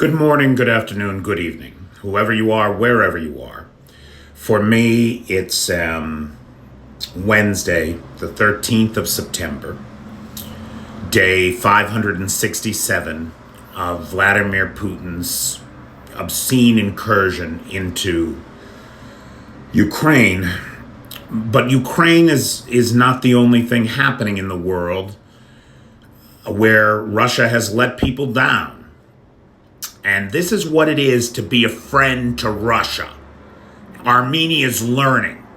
Good morning, good afternoon, good evening, whoever you are, wherever you are. For me, it's Wednesday, the 13th of September, day 567 of Vladimir Putin's obscene incursion into Ukraine. But Ukraine is not the only thing happening in the world where Russia has let people down. And this is what it is to be a friend to Russia. Armenia is learning.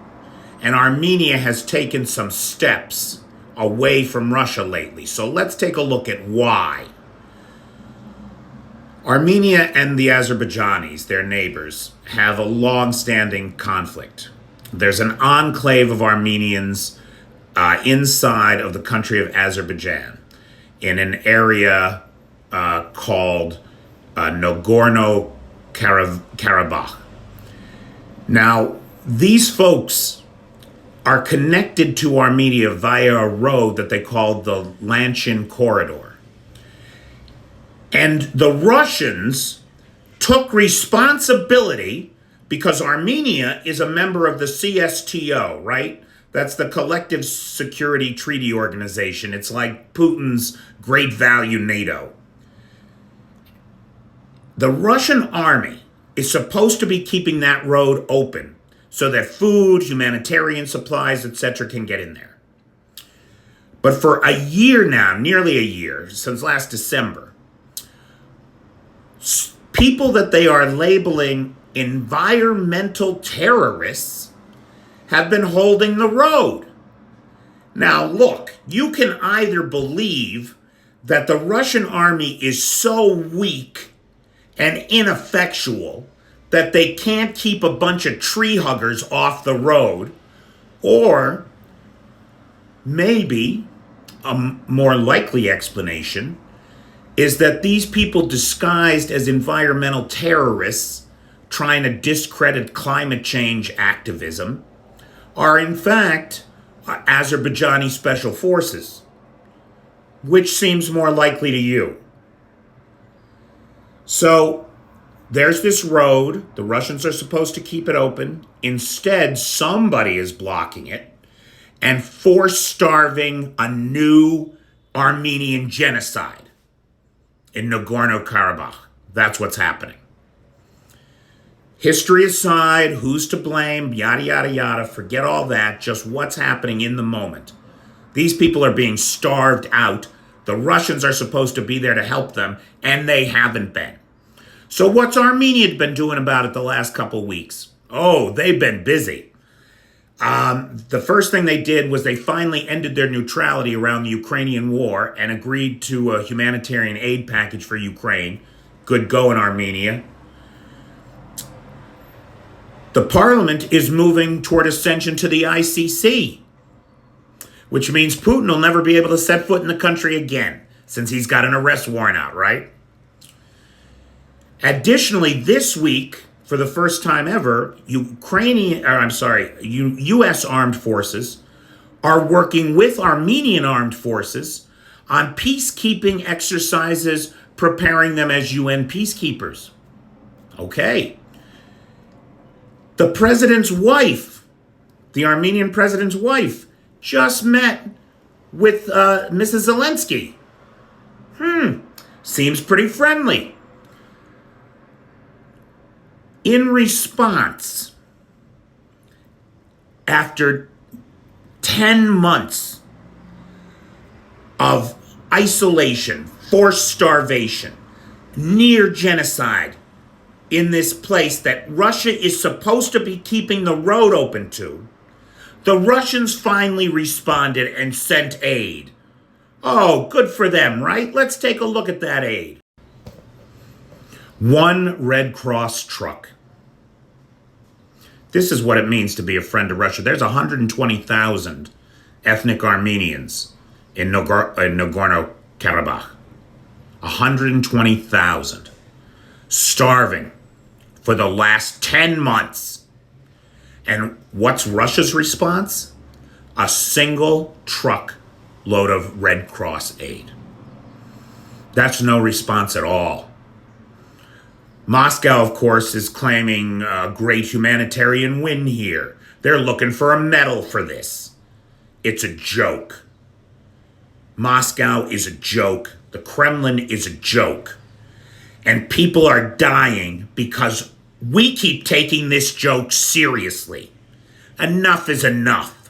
And Armenia has taken some steps away from Russia lately. So let's take a look at why. Armenia and the Azerbaijanis, their neighbors, have a long-standing conflict. There's an enclave of Armenians inside of the country of Azerbaijan in an area called Nagorno-Karabakh. Now, these folks are connected to Armenia via a road that they call the Lanchin Corridor. And the Russians took responsibility because Armenia is a member of the CSTO, right? That's the Collective Security Treaty Organization. It's like Putin's great value NATO. The Russian army is supposed to be keeping that road open so that food, humanitarian supplies, etc. can get in there. But for a year now, nearly a year, since last December, people that they are labeling environmental terrorists have been holding the road. Now, look, you can either believe that the Russian army is so weak and ineffectual that they can't keep a bunch of tree huggers off the road, or maybe a more likely explanation is that these people disguised as environmental terrorists trying to discredit climate change activism are in fact Azerbaijani special forces. Which seems more likely to you? So there's this road. The Russians are supposed to keep it open. Instead, somebody is blocking it and force starving a new Armenian genocide in Nagorno-Karabakh. That's what's happening. History aside, who's to blame, yada, yada, yada, forget all that, just what's happening in the moment. These people are being starved out. The Russians are supposed to be there to help them, and they haven't been. So what's Armenia been doing about it the last couple weeks? Oh, they've been busy. The first thing they did was they finally ended their neutrality around the Ukrainian war and agreed to a humanitarian aid package for Ukraine. Good going, Armenia. The parliament is moving toward ascension to the ICC, which means Putin will never be able to set foot in the country again, since he's got an arrest warrant out, right? Additionally, this week, for the first time ever, U.S. armed forces are working with Armenian armed forces on peacekeeping exercises, preparing them as UN peacekeepers. Okay. The president's wife, the Armenian president's wife, just met with Mrs. Zelensky. Seems pretty friendly. In response, after 10 months of isolation, forced starvation, near genocide in this place that Russia is supposed to be keeping the road open to, the Russians finally responded and sent aid. Oh, good for them, right? Let's take a look at that aid. One Red Cross truck. This is what it means to be a friend of Russia. There's 120,000 ethnic Armenians in Nagorno-Karabakh. 120,000. Starving for the last 10 months. And what's Russia's response? A single truck load of Red Cross aid. That's no response at all. Moscow, of course, is claiming a great humanitarian win here. They're looking for a medal for this. It's a joke. Moscow is a joke. The Kremlin is a joke. And people are dying because we keep taking this joke seriously. Enough is enough.